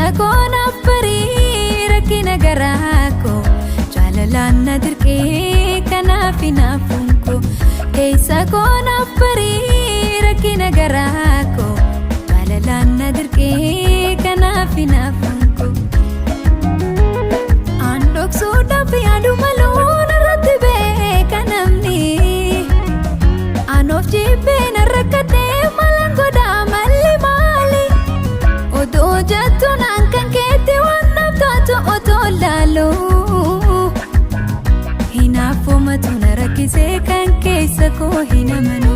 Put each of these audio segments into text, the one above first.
keessa koonaaf barii rakkina garaa koo jaalalaan na dirqee kanaaf hinaafuun koo keessa koonaaf barii rakkina garaa koo jaalalaan na dirqee kanaaf hinaafuun koo aan dhoksuudhaaf yaadu maluun irratti beeka namni aan of jibbee na rakkatee malan godhaa malli maali odoo jettuun aan kan keetti waan naaf taatu otoo laaluu hinaafumatu na rakkisee kan keessa koo hin amanu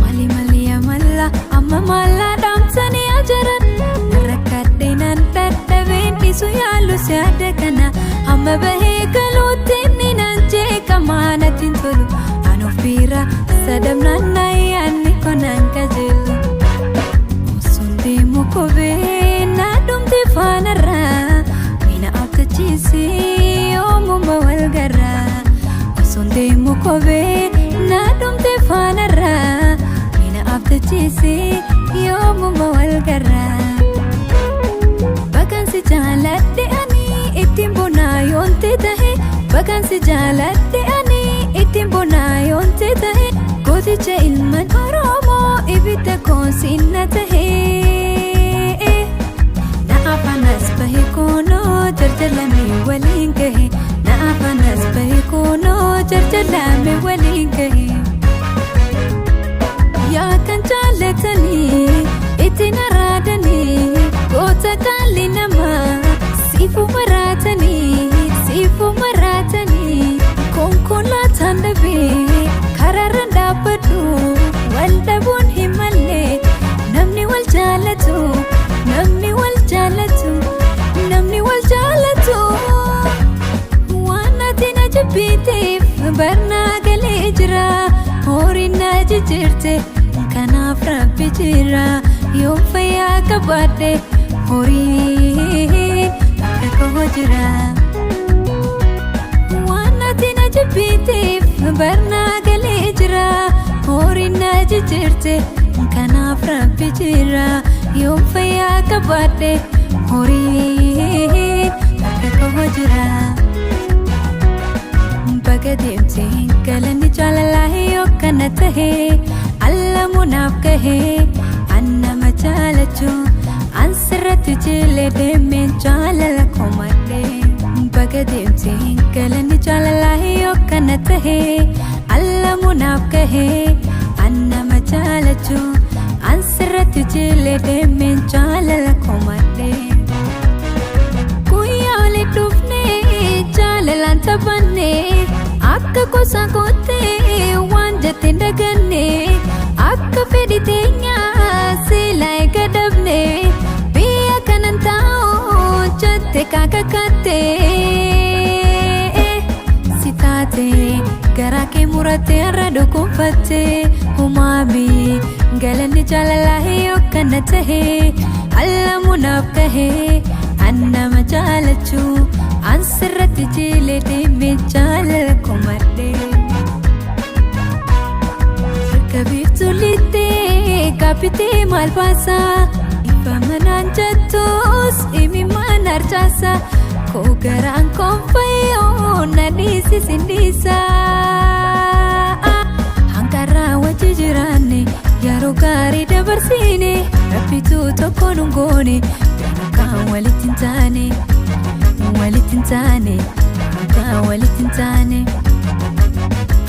mali mali amalla amma mallaa dhaamsanii ajaran rakkadhee nan dadhabeen dhiisu yaalu si adda kana amma bahee galuutti inni nan jeeqamaa natti hin tolu aan of bira sadamnaan nayyaanni konaan qajeelu osoo deemu kobee na dhumti faanarraa mina abdachiisee yoomuma wal garraa osoo deemu kobee na dhumti faanarraa mina abdachiisee yoomuma wal garraa bakansi jaaladhe ani ittiin bonaa yoonte tahe bakansi jaaladhe ani ittiin bonaa yoonte tahe gooticha ilmaan Oromoo ibidda koonsinna tahe na afanas bahe koonoo jarjalame waliin gahe na afanas bahe koonoo jarjalame waliin gahe yaa kan jaalatanii ittiin araadanii goota kaalli namaa siifu maraatanii konkolaataan dhabee karaarra dhaabbadhu wal dhabuun hin malle namni wal jaalatu namni wal jaalatu namni wal jaalatu waan ati na jibbiteef barnaa galee jira horiin na jijjiirte kanaaf rabbi jira yoo fayyaa qabaadhe horiin akka koo jira waan ati na jibbiteef barnaa galee jira horiin na jijjiirte kanaaf rabbi jira yoo fayyaa qabaadhe horiin akka koo jira baga deemtee galanni jaalalaa yoo kana tahe allamunaaf gahee an nama jaalachuu an sirratti jilee deemeen jaalala koo malee baga deemtee galanni jaalalaa yoo kana tahe allamunaaf gahee an nama jaalachuu an sirratti jilee deemeen jaalala koo malee guyyaa waliin dhufnee jaalalaan taphannee akka gosa goottee waan jette dagannee akka fedhi teenyaa seelaa eegadabne biyya kanan taa'u jette kaakakattee si taate garaa kee murattee har'a dhukkubfattee humaami galanni jaalalaa yoo kana tahe allamunaaf gahee an nama jaalachuu an sirratti jilee deemee jaalala koo malee kabiiftuu littee kaapitee maal baasaa ifa manaan jettus imimmaan harcaasaa koo garaan koonfayyoo na dhiisisin dhiisaa hankarraa wajji jiraanne yeroo gaarii dabarsiine rabbituu tokko nu goone kan walitti hin taane walitti hin taane kan walitti hin taane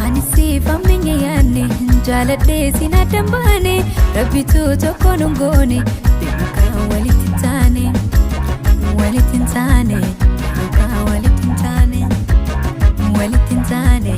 ani siif amminye yaanne jaaladhee siin addan baane rabbituu tokko nu goone kan walitti hin taane walitti hin taane kan walitti hin taane walitti hin taane